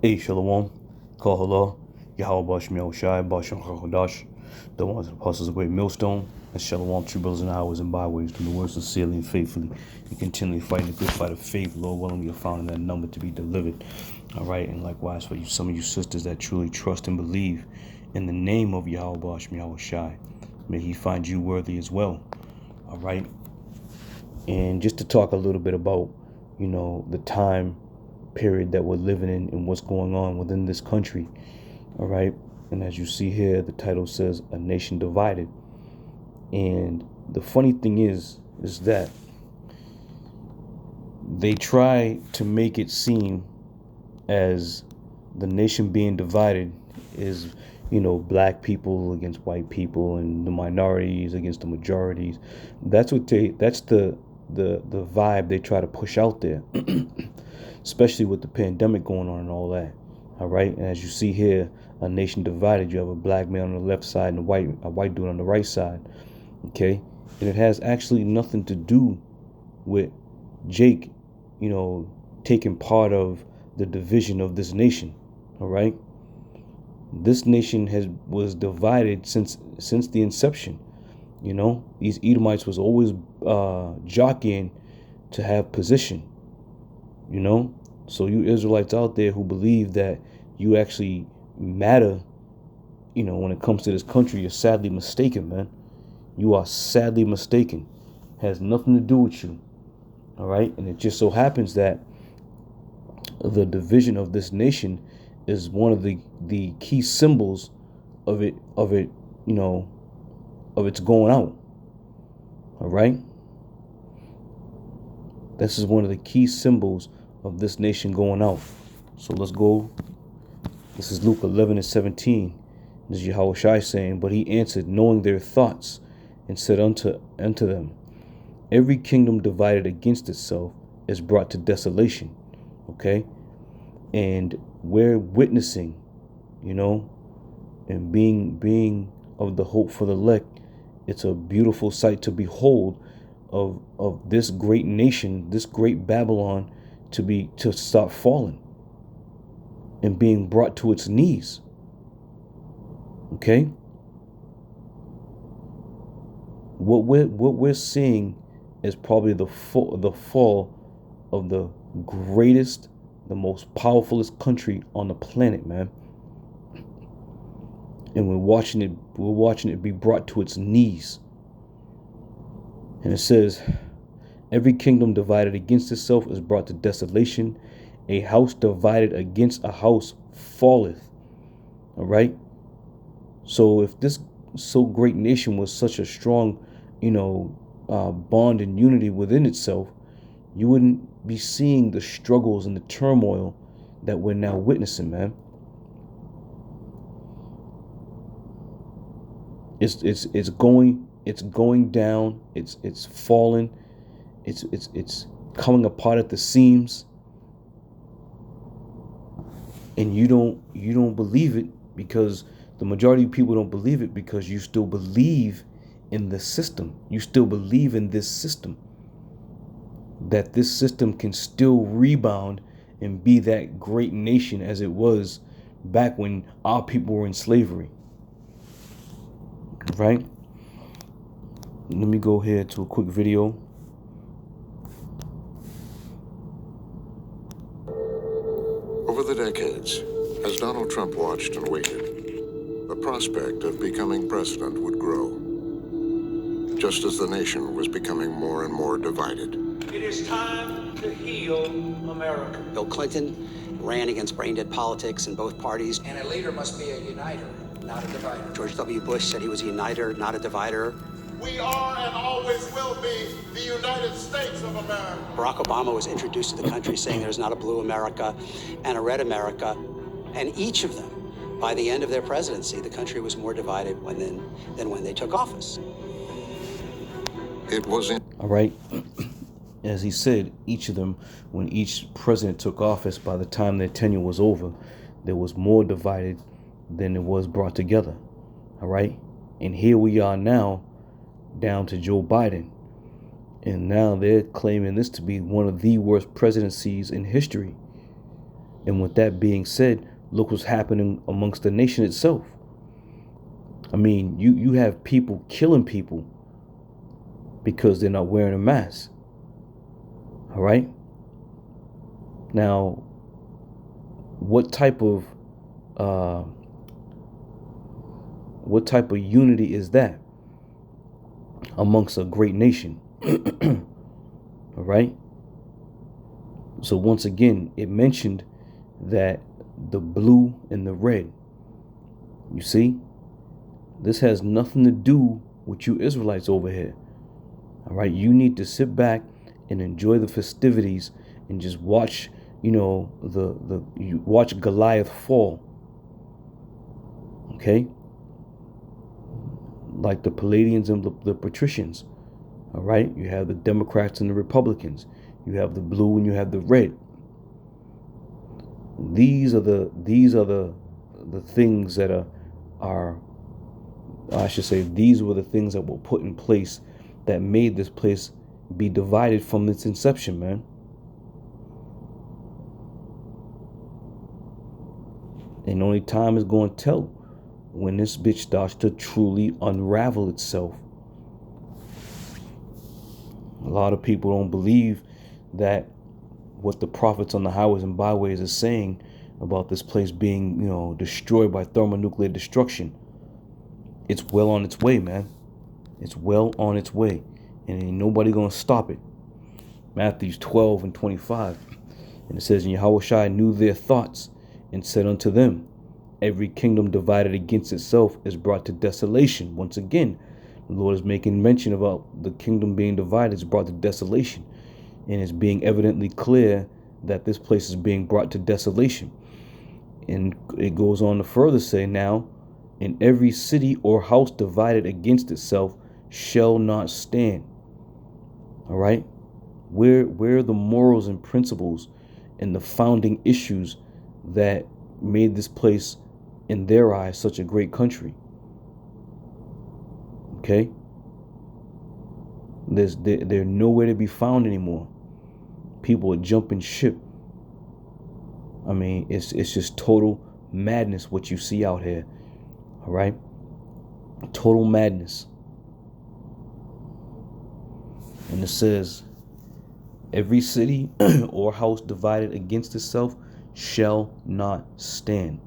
Hey, Shalom, Kohala, Yahweh Bashmiel Shai, Basham Hakodash, the ones that apostles of great millstone, and Shalom, true brothers and highways and byways, do the work sincerely and faithfully, and continually fighting the good fight of faith, Lord willing, you're found in that number to be delivered. All right, and likewise for you, some of you sisters that truly trust and believe in the name of Yahweh Bashmiel Shai, may He find you worthy as well. All right, and just to talk a little bit about, the time period that we're living in and what's going on within this country. All right, and as you see here, the title says A Nation Divided. And the funny thing is that they try to make it seem as the nation being divided is, black people against white people and the minorities against the majorities. That's the vibe they try to push out there. Especially with the pandemic going on and all that. All right, and as you see here, a nation divided. You have a black man on the left side and a white dude on the right side. Okay, and it has actually nothing to do with Jake, taking part of the division of this nation. All right, this nation was divided since the inception. These Edomites was always jockeying to have position. So you Israelites out there who believe that you actually matter, when it comes to this country, you're sadly mistaken, man. You are sadly mistaken. It has nothing to do with you. All right, and it just so happens that the division of this nation is one of the key symbols of it, of its going out. All right, this is one of the key symbols of this nation going out. So let's go. This is Luke 11:17. This is Yahweh Shai saying, but he answered, knowing their thoughts, and said unto them, every kingdom divided against itself is brought to desolation. Okay? And we're witnessing, and being of the hope for the elect. It's a beautiful sight to behold of this great nation, this great Babylon, to start falling and being brought to its knees. Okay? What we're seeing is probably the fall of the greatest, the most powerfulest country on the planet, man. And we're watching it be brought to its knees. And it says, every kingdom divided against itself is brought to desolation. A house divided against a house falleth. All right. So if this so great nation was such a strong, bond and unity within itself, you wouldn't be seeing the struggles and the turmoil that we're now witnessing, man. It's going down. It's falling. It's coming apart at the seams. And you don't believe it, because the majority of people don't believe it, because you still believe in the system. You still believe in this system, that this system can still rebound and be that great nation as it was back when our people were in slavery. Right? Let me go here to a quick video. Over the decades, as Donald Trump watched and waited, the prospect of becoming president would grow, just as the nation was becoming more and more divided. It is time to heal America. Bill Clinton ran against brain-dead politics in both parties. And a leader must be a uniter, not a divider. George W. Bush said he was a uniter, not a divider. We are and always will be the United States of America. Barack Obama was introduced to the country saying there's not a blue America and a red America. And each of them, by the end of their presidency, the country was more divided than when they took office. It wasn't. All right. As he said, each of them, when each president took office, by the time their tenure was over, there was more divided than it was brought together. All right. And here we are now, down to Joe Biden. And now they're claiming this to be one of the worst presidencies in history. And with that being said, look what's happening amongst the nation itself. I mean, you have people killing people because they're not wearing a mask. All right. Now, what type of unity is that amongst a great nation? All right. So once again, it mentioned that the blue and the red. You see, this has nothing to do with you Israelites over here. All right. You need to sit back and enjoy the festivities and just watch, you know, you watch Goliath fall. Okay. Like the Palladians and the Patricians. All right. You have the Democrats and the Republicans. You have the blue and you have the red. These are the things that are I should say, these were the things that were put in place that made this place be divided from its inception, man. And only time is going to tell when this bitch starts to truly unravel itself. A lot of people don't believe that what the prophets on the highways and byways is saying about this place being, you know, destroyed by thermonuclear destruction. It's well on its way, man. It's well on its way. And ain't nobody gonna stop it. Matthew 12 and 25. And it says, and Yahushua knew their thoughts and said unto them, every kingdom divided against itself is brought to desolation. Once again, the Lord is making mention about the kingdom being divided is brought to desolation. And it's being evidently clear that this place is being brought to desolation. And it goes on to further say, now, in every city or house divided against itself shall not stand. All right? Where are the morals and principles and the founding issues that made this place, in their eyes, such a great country? Okay? They're nowhere to be found anymore. People are jumping ship. I mean, it's just total madness what you see out here. All right? Total madness. And it says, every city or house divided against itself shall not stand.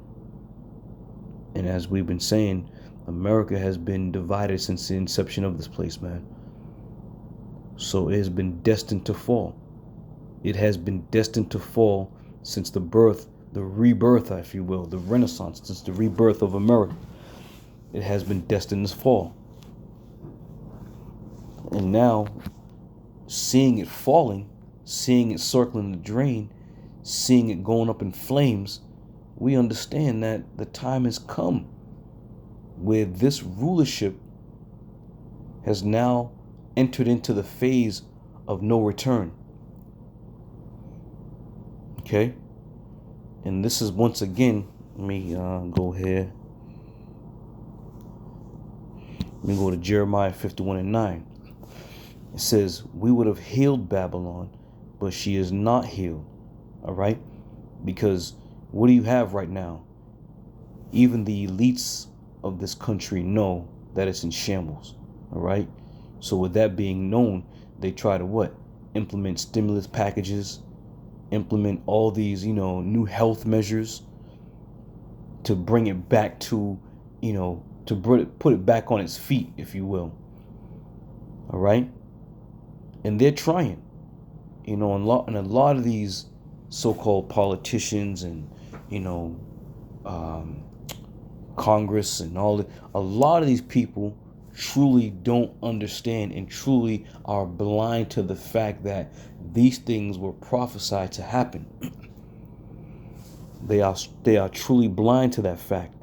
And as we've been saying, America has been divided since the inception of this place, man. So it has been destined to fall. It has been destined to fall since the birth, the rebirth, if you will, the Renaissance, since the rebirth of America. It has been destined to fall. And now, seeing it falling, seeing it circling the drain, seeing it going up in flames, we understand that the time has come where this rulership has now entered into the phase of no return. Okay? And this is once again, let me go here. Let me go to Jeremiah 51 and 9. It says, we would have healed Babylon, but she is not healed. All right? Because what do you have right now? Even the elites of this country know that it's in shambles. All right? So with that being known, they try to what? Implement stimulus packages, implement all these, new health measures to bring it back to, to put it back on its feet, if you will. All right? And they're trying, and a lot of these so-called politicians and, Congress and all that, a lot of these people truly don't understand and truly are blind to the fact that these things were prophesied to happen. They are truly blind to that fact.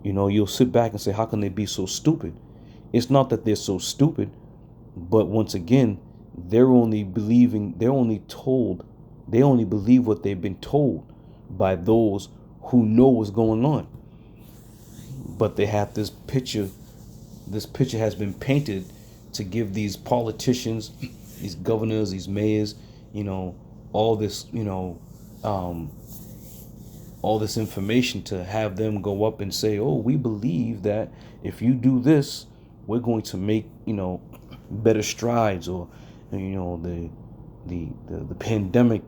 You'll sit back and say, how can they be so stupid? It's not that they're so stupid, but once again, they only believe what they've been told by those who know what's going on. But they have this picture has been painted to give these politicians, these governors, these mayors, all this, all this information to have them go up and say, oh, we believe that if you do this, we're going to make, better strides, or, the pandemic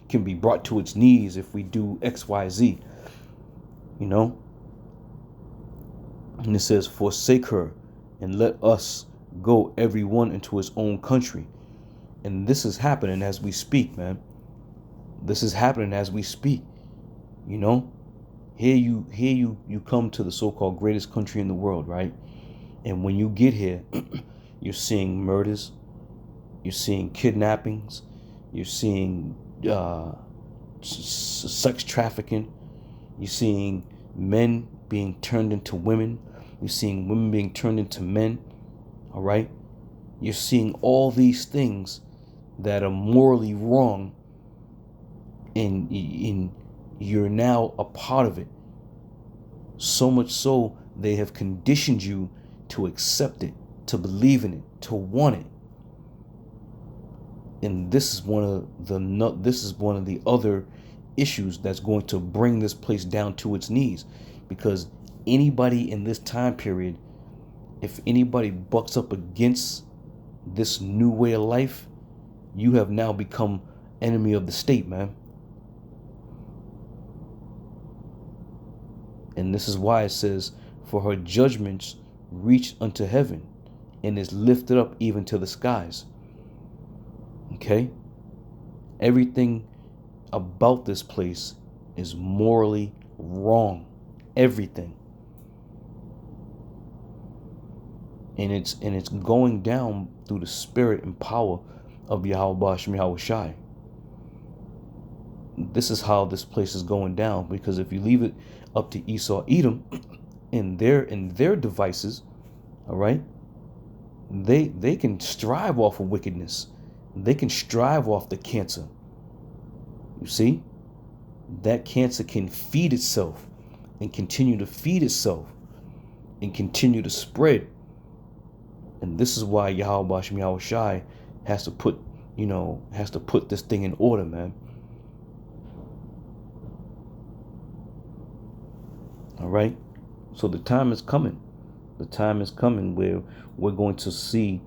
can be brought to its knees if we do XYZ, And it says, forsake her and let us go everyone into his own country. And this is happening as we speak, man. This is happening as we speak. Here you come to the so-called greatest country in the world, right? And when you get here, you're seeing murders, you're seeing kidnappings, you're seeing sex trafficking, you're seeing men being turned into women, you're seeing women being turned into men, all right? You're seeing all these things that are morally wrong, and you're now a part of it. So much so, they have conditioned you to accept it, to believe in it, to want it. And this is one of the other issues that's going to bring this place down to its knees, because anybody in this time period, if anybody bucks up against this new way of life, you have now become enemy of the state, man. And this is why it says, for her judgments reach unto heaven and is lifted up even to the skies. Okay? Everything about this place is morally wrong. Everything. And it's going down through the spirit and power of Yahweh Ba'ashem Yahweh Shai. This is how this place is going down, because if you leave it up to Esau, Edom, in their devices, all right, they can strive off of wickedness. They can strive off the cancer. You see, that cancer can feed itself and continue to feed itself and continue to spread. And this is why Yahweh Ba'ashem Yahweh Shai has to put this thing in order, man. All right. So the time is coming. The time is coming where we're going to see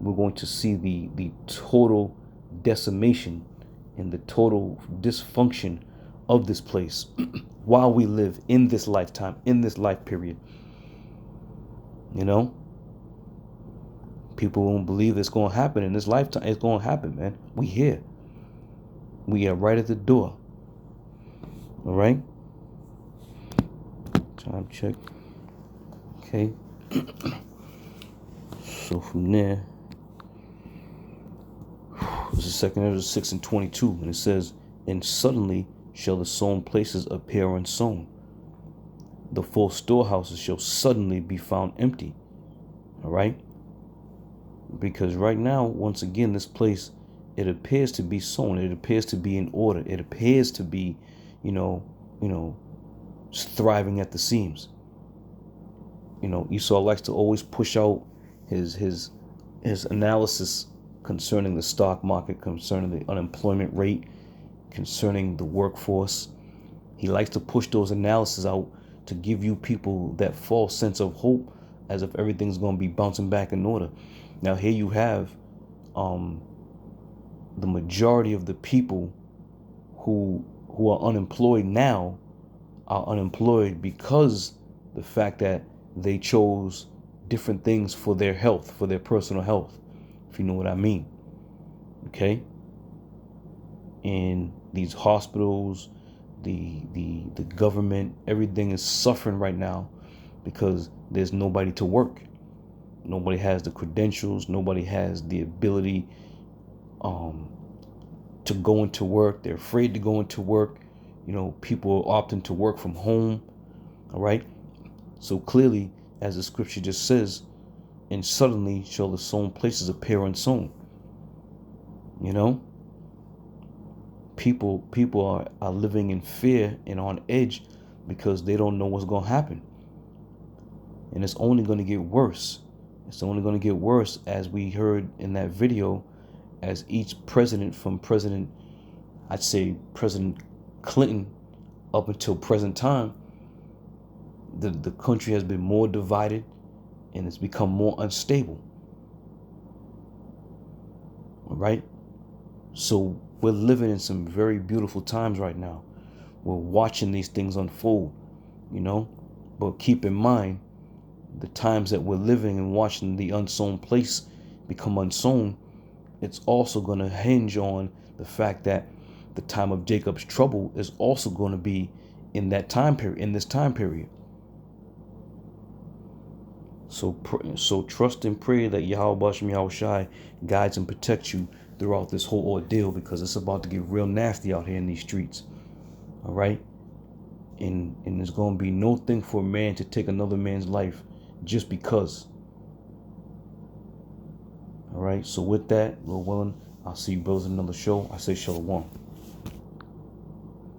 the total decimation and the total dysfunction of this place while we live in this lifetime, in this life period. People won't believe it's going to happen in this lifetime. It's going to happen, man. We here. We are right at the door. All right. Time check. Okay. So from there, this is 2 Ezra 6:22, and it says, and suddenly shall the sown places appear unsown. The full storehouses shall suddenly be found empty. All right. Because right now, once again, this place, it appears to be sown. It appears to be in order. It appears to be, thriving at the seams. Esau likes to always push out his analysis concerning the stock market, concerning the unemployment rate, concerning the workforce. He likes to push those analyses out to give you people that false sense of hope, as if everything's going to be bouncing back in order. Now here you have the majority of the people who are unemployed now are unemployed because the fact that they chose different things for their health, for their personal health, if you know what I mean. Okay? And these hospitals, the government, everything is suffering right now because there's nobody to work. Nobody has the credentials. Nobody has the ability to go into work. They're afraid to go into work. People are opting to work from home. All right. So clearly, as the scripture just says, and suddenly shall the sown places appear unsown. People are living in fear and on edge because they don't know what's going to happen. And it's only going to get worse. It's only going to get worse, as we heard in that video, as each president, from President Clinton up until present time, the country has been more divided and it's become more unstable. All right? So we're living in some very beautiful times right now. We're watching these things unfold, you know? But keep in mind, the times that we're living and watching the unsown place become unsown, it's also going to hinge on the fact that the time of Jacob's trouble is also going to be in that time period, in this time period. So trust and pray that Yahweh Bashem Yahushai guides and protects you throughout this whole ordeal, because it's about to get real nasty out here in these streets. All right? And there's going to be no thing for a man to take another man's life just because. All right? So with that, Lord willing, I'll see you brothers in another show. I say shalom.